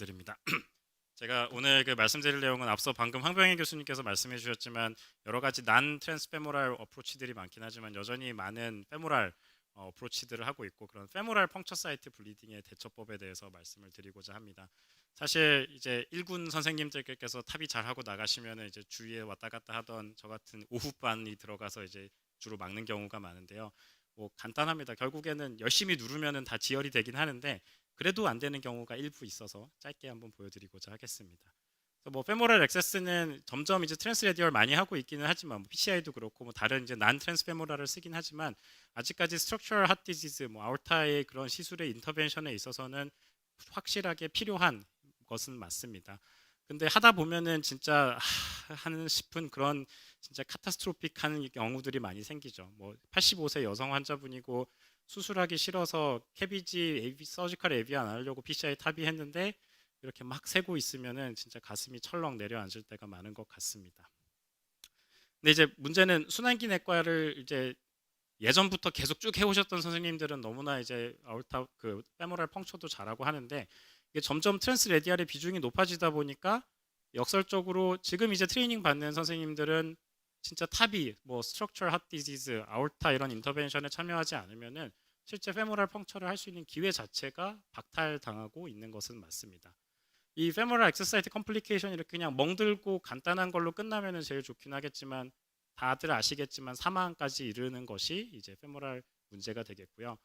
인사드립니다. 제가 오늘 말씀드릴 내용은 앞서 방금 황병희 교수님께서 말씀해 주셨지만 여러 가지 난 트랜스페모랄 어프로치들이 많긴 하지만 여전히 많은 페모랄 어프로치들을 하고 있고 그런 페모랄 펑처 사이트 블리딩의 대처법에 대해서 말씀을 드리고자 합니다. 사실 이제 1군 선생님들께서 탑이 잘 하고 나가시면은 이제 주위에 왔다 갔다 하던 저 같은 오후반이 들어가서 이제 주로 막는 경우가 많은데요. 뭐 간단합니다. 결국에는 열심히 누르면은 다 지혈이 되긴 하는데 그래도 안 되는 경우가 일부 있어서 짧게 한번 보여드리고자 하겠습니다. 뭐 페모럴 액세스는 점점 이제 트랜스레디얼 많이 하고 있기는 하지만 뭐 PCI도 그렇고 뭐 다른 이제 난 트랜스페모랄을 쓰긴 하지만 아직까지 스트럭처럴 핫 디지즈 뭐 아orta의 그런 시술의 인터벤션에 있어서는 확실하게 필요한 것은 맞습니다. 근데 하다 보면은 진짜 하는 싶은 그런 진짜 카타스트로픽한 경우들이 많이 생기죠. 뭐 85세 여성 환자분이고 수술하기 싫어서 캐비지 서지컬 에비안 안 하려고 PCI 탑의했는데 이렇게 막 세고 있으면은 진짜 가슴이 철렁 내려앉을 때가 많은 것 같습니다. 근데 이제 문제는 순환기 내과를 이제 예전부터 계속 쭉 해오셨던 선생님들은 너무나 이제 아울타 페모랄 펑처도 잘하고 하는데 이게 점점 트랜스 레디알의 비중이 높아지다 보니까 역설적으로 지금 이제 트레이닝 받는 선생님들은 진짜 탑이 뭐 스트럭처럴 핫 디지즈, 아울타 이런 인터벤션에 참여하지 않으면은 실제 페모랄 펑처를 할 수 있는 기회 자체가 박탈당하고 있는 것은 맞습니다. 이 페모럴 엑서사이트 컴플리케이션이 이렇게 그냥 멍들고 간단한 걸로 끝나면은 제일 좋긴 하겠지만 다들 아시겠지만 사망까지 이르는 것이 이제 페모럴 문제가 되겠고요.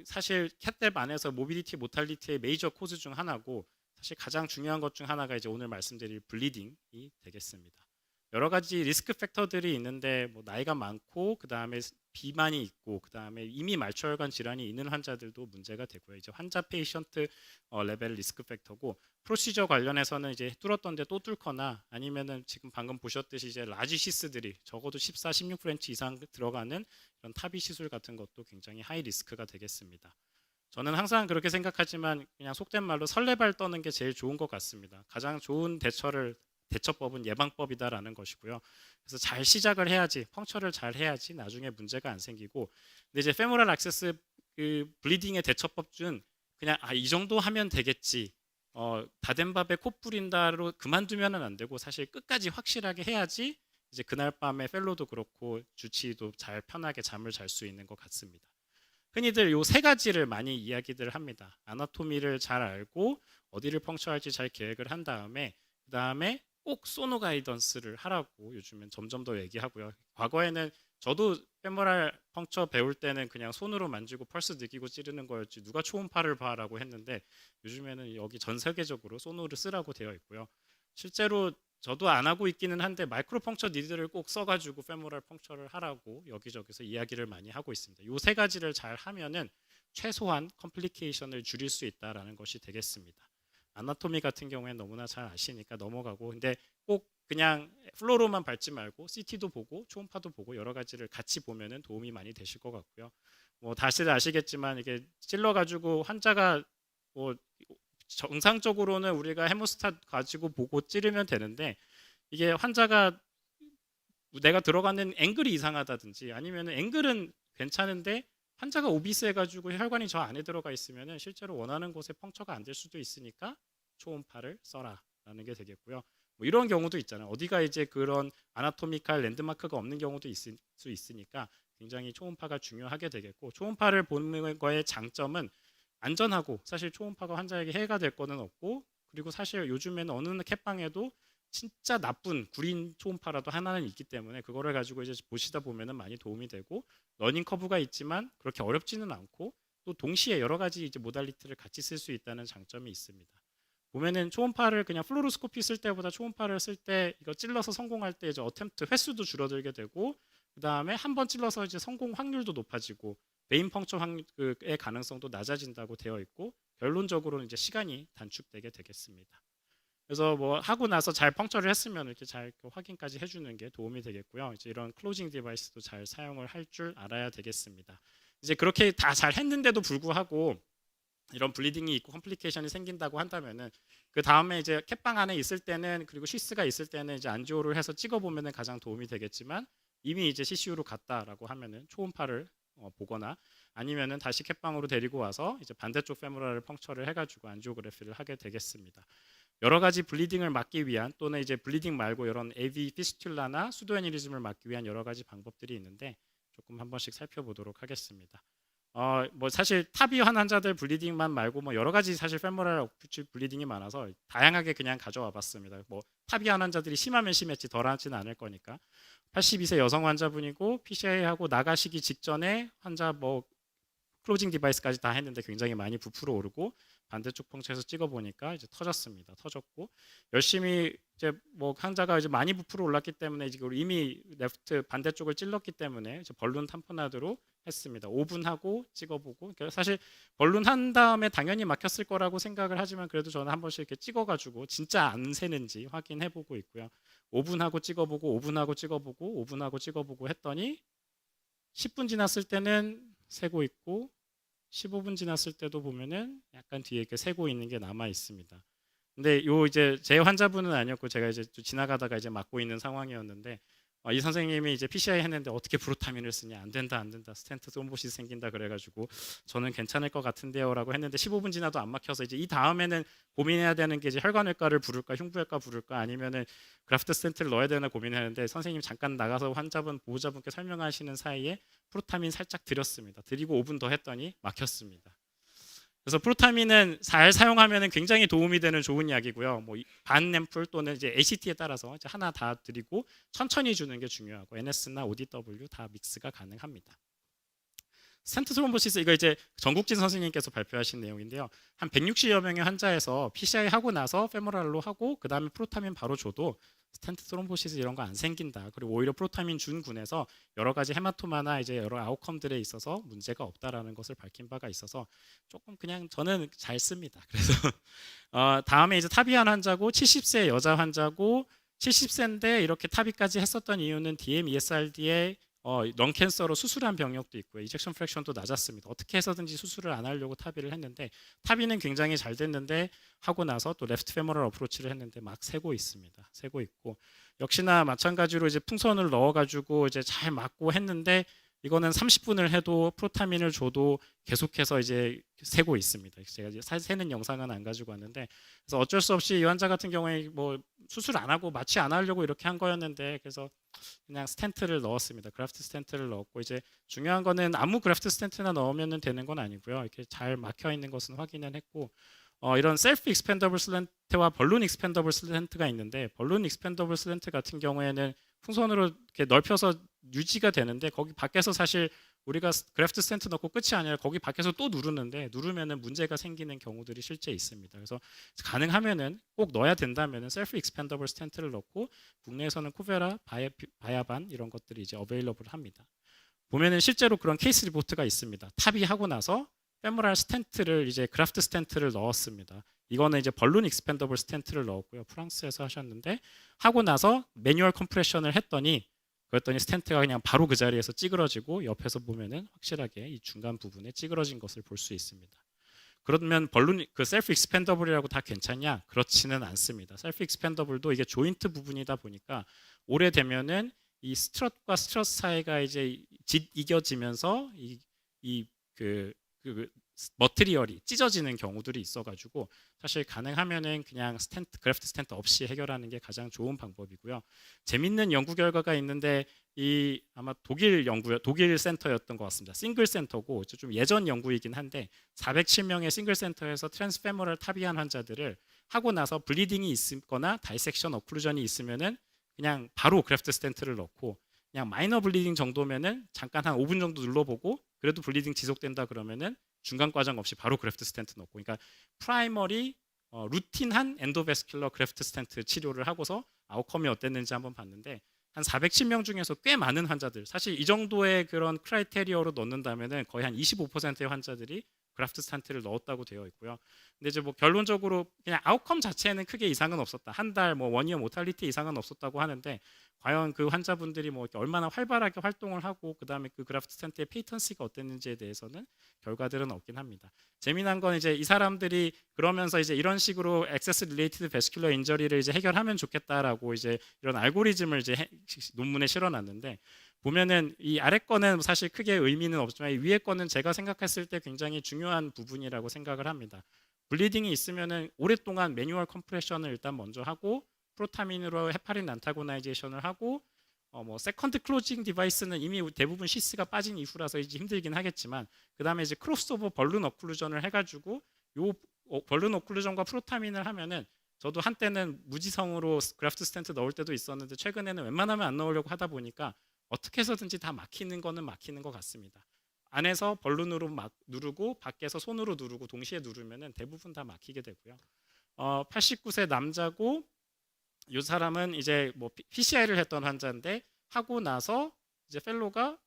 사실 캣뎁 안에서 모빌리티 모탈리티의 메이저 코즈 중 하나고 사실 가장 중요한 것 중 하나가 이제 오늘 말씀드릴 블리딩이 되겠습니다. 여러 가지 리스크 팩터들이 있는데 뭐 나이가 많고 그 다음에 비만이 있고 그 다음에 이미 말초혈관 질환이 있는 환자들도 문제가 되고요. 이제 환자 페이션트 레벨 리스크 팩터고 프로시저 관련해서는 이제 뚫었던데 또 뚫거나 아니면은 지금 방금 보셨듯이 이제 라지 시스들이 적어도 14, 16프렌치 이상 들어가는 이런 타비 시술 같은 것도 굉장히 하이 리스크가 되겠습니다. 저는 항상 그렇게 생각하지만 그냥 속된 말로 설레발 떠는 게 제일 좋은 것 같습니다. 가장 좋은 대처법은 예방법이다라는 것이고요. 그래서 잘 시작을 해야지, 펑처를 잘 해야지 나중에 문제가 안 생기고. 근데 이제 페모럴 액세스 블리딩의 대처법 중 그냥 이 정도 하면 되겠지. 다 된 밥에 코 뿌린다로 그만두면은 안 되고 사실 끝까지 확실하게 해야지 이제 그날 밤에 펠로도 그렇고 주치의도 잘 편하게 잠을 잘 수 있는 것 같습니다. 흔히들 요 세 가지를 많이 이야기들 합니다. 아나토미를 잘 알고 어디를 펑처할지 잘 계획을 한 다음에 그 다음에 꼭 소노 가이던스를 하라고 요즘엔 점점 더 얘기하고요. 과거에는 저도 페모랄 펑처 배울 때는 그냥 손으로 만지고 펄스 느끼고 찌르는 거였지 누가 초음파를 봐라고 했는데 요즘에는 여기 전 세계적으로 소노를 쓰라고 되어 있고요. 실제로 저도 안 하고 있기는 한데 마이크로 펑처 니드를 꼭 써가지고 페모랄 펑처를 하라고 여기저기서 이야기를 많이 하고 있습니다. 요 세 가지를 잘 하면은 최소한 컴플리케이션을 줄일 수 있다라는 것이 되겠습니다. 아나토미 같은 경우에 너무나 잘 아시니까 넘어가고 근데 꼭 그냥 플로로만 밟지 말고 CT도 보고 초음파도 보고 여러 가지를 같이 보면은 도움이 많이 되실 것 같고요. 뭐 다들 아시겠지만 이게 찔러가지고 환자가 뭐 정상적으로는 우리가 헤모스tat 가지고 보고 찌르면 되는데 이게 환자가 내가 들어가는 앵글이 이상하다든지 아니면 앵글은 괜찮은데 환자가 오비스해가지고 혈관이 저 안에 들어가 있으면 실제로 원하는 곳에 펑처가 안 될 수도 있으니까 초음파를 써라라는 게 되겠고요. 뭐 이런 경우도 있잖아요. 어디가 이제 그런 아나토미칼 랜드마크가 없는 경우도 있을 수 있으니까 굉장히 초음파가 중요하게 되겠고 초음파를 보는 거의 장점은 안전하고 사실 초음파가 환자에게 해가 될 거는 없고 그리고 사실 요즘에는 어느 캣방에도 진짜 나쁜 구린 초음파라도 하나는 있기 때문에 그거를 가지고 이제 보시다 보면은 많이 도움이 되고 러닝 커브가 있지만 그렇게 어렵지는 않고 또 동시에 여러 가지 이제 모달리티를 같이 쓸 수 있다는 장점이 있습니다. 보면은 초음파를 그냥 플로로스코피 쓸 때보다 초음파를 쓸 때 이거 찔러서 성공할 때 이제 어템트 횟수도 줄어들게 되고 그 다음에 한 번 찔러서 이제 성공 확률도 높아지고 메인 펑처 확률의 가능성도 낮아진다고 되어 있고 결론적으로는 이제 시간이 단축되게 되겠습니다. 그래서 뭐 하고 나서 잘 펑처를 했으면 이렇게 잘 확인까지 해주는 게 도움이 되겠고요. 이제 이런 클로징 디바이스도 잘 사용을 할 줄 알아야 되겠습니다. 이제 그렇게 다 잘 했는데도 불구하고 이런 블리딩이 있고 컴플리케이션이 생긴다고 한다면은 그 다음에 이제 캣방 안에 있을 때는 그리고 쉬스가 있을 때는 이제 안지오를 해서 찍어보면은 가장 도움이 되겠지만 이미 이제 CCU로 갔다라고 하면은 초음파를 보거나 아니면은 다시 캣방으로 데리고 와서 이제 반대쪽 페모랄을 펑처를 해가지고 안지오그래피를 하게 되겠습니다. 여러 가지 블리딩을 막기 위한 또는 이제 블리딩 말고 이런 AV 피스툴라나 수도애니리즘을 막기 위한 여러 가지 방법들이 있는데 조금 한 번씩 살펴보도록 하겠습니다. 뭐 사실 탑이한 환자들 블리딩만 말고 뭐 여러 가지 사실 페모랄 어프로치 블리딩이 많아서 다양하게 그냥 가져와 봤습니다. 뭐 탑이한 환자들이 심하면 심했지 덜하지는 않을 거니까 82세 여성 환자분이고 PCI하고 나가시기 직전에 환자 뭐 클로징 디바이스까지 다 했는데 굉장히 많이 부풀어 오르고 반대쪽 펑처에서 찍어 보니까 이제 터졌습니다. 터졌고 열심히 이제 뭐 환자가 이제 많이 부풀어 올랐기 때문에 이제 이미 레프트 반대쪽을 찔렀기 때문에 이제 벌룬 탐포나드로 했습니다. 5분 하고 찍어보고 사실 벌룬 한 다음에 당연히 막혔을 거라고 생각을 하지만 그래도 저는 한 번씩 이렇게 찍어가지고 진짜 안 새는지 확인해보고 있고요. 5분 하고 찍어보고 5분 하고 찍어보고 5분 하고 찍어보고 했더니 10분 지났을 때는 새고 있고 15분 지났을 때도 보면은 약간 뒤에 이렇게 새고 있는 게 남아 있습니다. 근데 요 이제 제 환자분은 아니었고 제가 이제 지나가다가 이제 맡고 있는 상황이었는데 이 선생님이 이제 PCI 했는데 어떻게 브로타민을 쓰냐 안 된다 스텐트 트롬보시스 생긴다 그래가지고 저는 괜찮을 것 같은데요라고 했는데 15분 지나도 안 막혀서 이제 이 다음에는 고민해야 되는 게 이제 혈관외과를 부를까 흉부외과 부를까 아니면은 그라프트 스텐트를 넣어야 되나 고민하는데 선생님 잠깐 나가서 환자분 보호자분께 설명하시는 사이에 프로타민 살짝 드렸습니다. 드리고 5분 더 했더니 막혔습니다. 그래서 프로타민은 잘 사용하면 굉장히 도움이 되는 좋은 약이고요. 뭐 반 앰플 또는 이제 ACT에 따라서 이제 하나 다 드리고 천천히 주는 게 중요하고 NS나 ODW 다 믹스가 가능합니다. 스텐트 트롬보시스 이거 이제 전국진 선생님께서 발표하신 내용인데요. 한 160여 명의 환자에서 PCI 하고 나서 페모랄로 하고 그 다음에 프로타민 바로 줘도 스텐트 트롬보시스 이런 거 안 생긴다. 그리고 오히려 프로타민 준 군에서 여러 가지 헤마토마나 이제 여러 아웃컴들에 있어서 문제가 없다라는 것을 밝힌 바가 있어서 조금 그냥 저는 잘 씁니다. 그래서 다음에 이제 타비한 환자고 70세 여자 환자고 70세인데 이렇게 타비까지 했었던 이유는 DM-ESRD에 넌 캔서로 수술한 병력도 있고요. 이젝션 프랙션도 낮았습니다. 어떻게 해서든지 수술을 안 하려고 타비를 했는데 타비는 굉장히 잘 됐는데 하고 나서 또 레프트 페모럴 어프로치를 했는데 막 새고 있습니다. 새고 있고 역시나 마찬가지로 이제 풍선을 넣어가지고 이제 잘 맞고 했는데 이거는 30분을 해도 프로타민을 줘도 계속해서 이제 새고 있습니다. 제가 이제 새는 영상은 안 가지고 왔는데 그래서 어쩔 수 없이 이 환자 같은 경우에 뭐 수술 안 하고 마취 안 하려고 이렇게 한 거였는데 그래서 그냥 스텐트를 넣었습니다. 그래프트 스텐트를 넣었고 이제 중요한 거는 아무 그래프트 스텐트나 넣으면 되는 건 아니고요. 이렇게 잘 막혀 있는 것은 확인을 했고 이런 셀프 익스펜더블 슬렌트와 벌룬 익스펜더블 슬렌트가 있는데 벌룬 익스펜더블 슬렌트 같은 경우에는 풍선으로 이렇게 넓혀서 유지가 되는데 거기 밖에서 사실 우리가 그래프트 스텐트 넣고 끝이 아니라 거기 밖에서 또 누르는데 누르면은 문제가 생기는 경우들이 실제 있습니다. 그래서 가능하면은 꼭 넣어야 된다면은 셀프 익스펜더블 스텐트를 넣고 국내에서는 코베라, 바야반 이런 것들이 이제 어베일러블 합니다. 보면은 실제로 그런 케이스 리포트가 있습니다. 탑이하고 나서 페모랄 스텐트를 이제 그래프트 스텐트를 넣었습니다. 이거는 이제 벌룬 익스펜더블 스텐트를 넣었고요. 프랑스에서 하셨는데 하고 나서 매뉴얼 컴프레션을 했더니 그랬더니 스텐트가 그냥 바로 그 자리에서 찌그러지고 옆에서 보면은 확실하게 이 중간 부분에 찌그러진 것을 볼 수 있습니다. 그러면 벌룬 그 셀프 익스펜더블이라고 다 괜찮냐? 그렇지는 않습니다. 셀프 익스펜더블도 이게 조인트 부분이다 보니까 오래되면은 이 스트럿과 스트럿 사이가 이제 이겨지면서 그 머티리얼이 찢어지는 경우들이 있어가지고 사실 가능하면은 그냥 그래프트 스텐트 없이 해결하는 게 가장 좋은 방법이고요. 재밌는 연구 결과가 있는데 이 아마 독일 센터였던 것 같습니다. 싱글 센터고 좀 예전 연구이긴 한데 407명의 싱글 센터에서 트랜스페모럴 타비한 환자들을 하고 나서 블리딩이 있거나 다이섹션 어클루전이 있으면은 그냥 바로 그래프트 스텐트를 넣고 그냥 마이너 블리딩 정도면은 잠깐 한 5분 정도 눌러보고 그래도 블리딩 지속된다 그러면은 중간 과정 없이 바로 그래프트 스텐트 넣고 그러니까 프라이머리 루틴한 엔도베스큘러 그래프트 스텐트 치료를 하고서 아웃컴이 어땠는지 한번 봤는데 한 410명 중에서 꽤 많은 환자들 사실 이 정도의 그런 크라이테리어로 넣는다면은 거의 한 25%의 환자들이 그래프트 스텐트를 넣었다고 되어 있고요. 근데 이제 뭐 결론적으로 그냥 아웃컴 자체에는 크게 이상은 없었다. 한 달 뭐 원이어 모탈리티 이상은 없었다고 하는데 과연 그 환자분들이 뭐 얼마나 활발하게 활동을 하고 그다음에 그 그래프트 스텐트의 페이턴시가 어땠는지에 대해서는 결과들은 없긴 합니다. 재미난 건 이제 이 사람들이 그러면서 이제 이런 식으로 액세스 릴레이티드 베스큘러 인저리를 이제 해결하면 좋겠다라고 이제 이런 알고리즘을 이제 논문에 실어놨는데 보면은 이 아래 거는 사실 크게 의미는 없지만 이 위에 거는 제가 생각했을 때 굉장히 중요한 부분이라고 생각을 합니다. 블리딩이 있으면은 오랫동안 매뉴얼 컴프레션을 일단 먼저 하고 프로타민으로 헤파린 안타고나이제이션을 하고 뭐 세컨드 클로징 디바이스는 이미 대부분 시스가 빠진 이후라서 이제 힘들긴 하겠지만 그 다음에 이제 크로스오버 벌룬 어클루전을 해가지고 요 벌룬 어클루전과 프로타민을 하면은 저도 한때는 무지성으로 그래프트 스텐트 넣을 때도 있었는데 최근에는 웬만하면 안 넣으려고 하다 보니까 어떻게 해서든지 다 막히는 거는 막히는 것 같습니다. 안에서 벌룬으로 막 누르고 밖에서 손으로 누르고 동시에 누르면은 대부분 다 막히게 되고요. 89세 남자고 이 사람은 이제 뭐 PCI를 했던 환자인데 하고 나서 이제 펠로가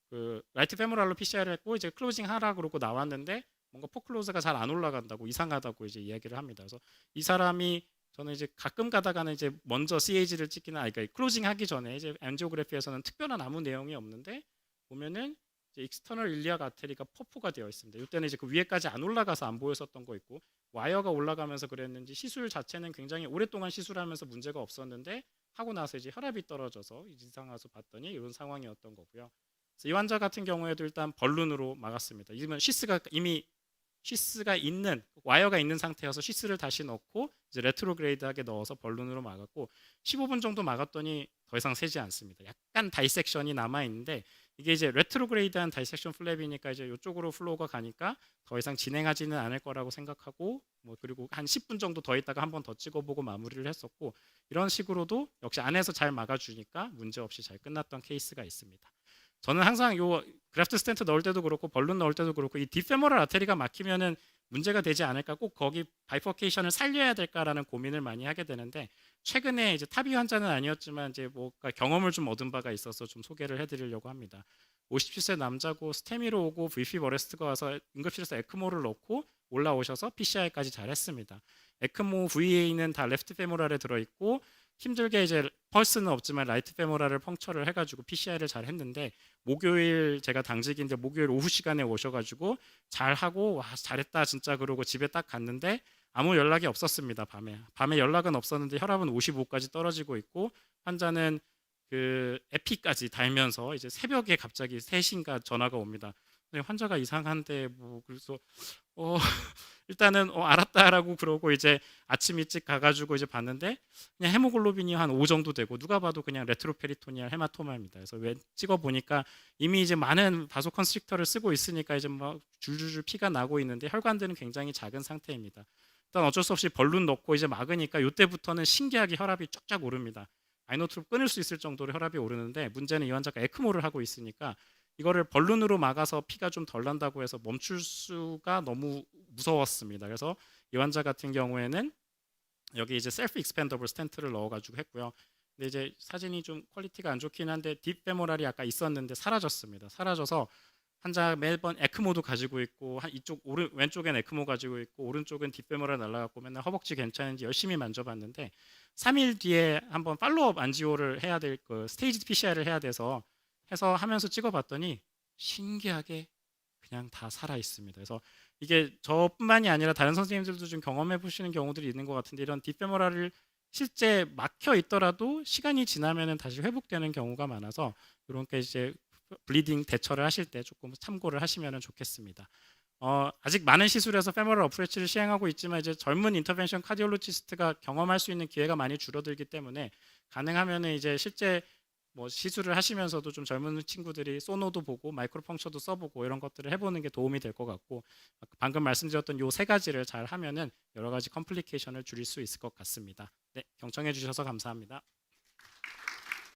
그 라이트 페모랄로 PCI를 했고 이제 클로징 하라 그러고 나왔는데 뭔가 포클로즈가 잘 안 올라간다고 이상하다고 이제 이야기를 합니다. 그래서 이 사람이 저는 이제 가끔 가다가는 이제 먼저 CAG를 찍기는 그러니까 클로징 하기 전에 이제 안지오그래피에서는 특별한 아무 내용이 없는데 보면은 이제 익스터널 일리아크 아테리가 퍼포가 되어 있습니다. 이때는 이제 그 위에까지 안 올라가서 안 보였었던 거 있고 와이어가 올라가면서 그랬는지 시술 자체는 굉장히 오랫동안 시술하면서 문제가 없었는데 하고 나서 이제 혈압이 떨어져서 이상해서 봤더니 이런 상황이었던 거고요. 이 환자 같은 경우에도 일단 벌룬으로 막았습니다. 이러면 시스가 이미 시스가 있는 와이어가 있는 상태여서 시스를 다시 넣고 이제 레트로그레이드하게 넣어서 벌룬으로 막았고 15분 정도 막았더니 더 이상 새지 않습니다. 약간 다이섹션이 남아 있는데 이게 이제 레트로그레이드한 다이섹션 플랩이니까 이제 이쪽으로 플로우가 가니까 더 이상 진행하지는 않을 거라고 생각하고 뭐 그리고 한 10분 정도 더 있다가 한 번 더 찍어보고 마무리를 했었고 이런 식으로도 역시 안에서 잘 막아주니까 문제 없이 잘 끝났던 케이스가 있습니다. 저는 항상 요 그래프트 스텐트 넣을 때도 그렇고 벌룬 넣을 때도 그렇고 이 딥페모럴 아테리가 막히면은 문제가 되지 않을까 꼭 거기 바이퍼케이션을 살려야 될까라는 고민을 많이 하게 되는데 최근에 이제 타비 환자는 아니었지만 이제 뭔가 경험을 좀 얻은 바가 있어서 좀 소개를 해드리려고 합니다. 57세 남자고 스테미로 오고 VP 버레스트가 와서 응급실에서 에크모를 넣고 올라오셔서 PCI까지 잘 했습니다. 에크모 VA는 다 레프트 페모랄에 들어있고 힘들게 이제 펄스는 없지만 라이트 페모랄을 펑처를 해가지고 PCI를 잘 했는데 목요일 제가 당직인데 목요일 오후 시간에 오셔가지고 잘 하고 와 잘했다 진짜 그러고 집에 딱 갔는데 아무 연락이 없었습니다. 밤에 연락은 없었는데 혈압은 55까지 떨어지고 있고 환자는 그 에피까지 달면서 이제 새벽에 갑자기 3시인가 전화가 옵니다. 환자가 이상한데 뭐 그래서 어 일단은 알았다라고 그러고 이제 아침 일찍 가가지고 이제 봤는데 그냥 헤모글로빈이 한 5 정도 되고 누가 봐도 그냥 레트로페리토니얼 헤마토마입니다. 그래서 왜 찍어 보니까 이미 이제 많은 바소 컨스트릭터를 쓰고 있으니까 이제 막 줄줄줄 피가 나고 있는데 혈관들은 굉장히 작은 상태입니다. 일단 어쩔 수 없이 벌룬 넣고 이제 막으니까 이때부터는 신기하게 혈압이 쫙쫙 오릅니다. 아이노트롭 끊을 수 있을 정도로 혈압이 오르는데 문제는 이 환자가 에크모를 하고 있으니까 이거를 벌룬으로 막아서 피가 좀 덜 난다고 해서 멈출 수가 너무 무서웠습니다. 그래서 이 환자 같은 경우에는 여기 이제 셀프 익스펜더블 스텐트를 넣어가지고 했고요. 근데 이제 사진이 좀 퀄리티가 안 좋긴 한데 딥 페모랄이 아까 있었는데 사라졌습니다. 사라져서 환자 매번 에크모도 가지고 있고 이쪽 왼쪽엔 에크모 가지고 있고 오른쪽은 딥 페모랄 날라갔고 맨날 허벅지 괜찮은지 열심히 만져봤는데 3일 뒤에 한번 팔로우업 안지오를 해야 될 그 스테이지 PCR을 해야 돼서 해서 하면서 찍어봤더니 신기하게 그냥 다 살아 있습니다. 그래서 이게 저뿐만이 아니라 다른 선생님들도 좀 경험해 보시는 경우들이 있는 것 같은데 이런 딥페모랄을 실제 막혀 있더라도 시간이 지나면은 다시 회복되는 경우가 많아서 이렇게 이제 블리딩 대처를 하실 때 조금 참고를 하시면 좋겠습니다. 아직 많은 시술에서 페모럴 어프로치를 시행하고 있지만 이제 젊은 인터벤션 카디올로지스트가 경험할 수 있는 기회가 많이 줄어들기 때문에 가능하면은 이제 실제 뭐 시술을 하시면서도 좀 젊은 친구들이 소노도 보고 마이크로 펑처도 써보고 이런 것들을 해보는 게 도움이 될 것 같고 방금 말씀드렸던 요 3가지를 잘 하면은 여러 가지 컴플리케이션을 줄일 수 있을 것 같습니다. 네, 경청해 주셔서 감사합니다.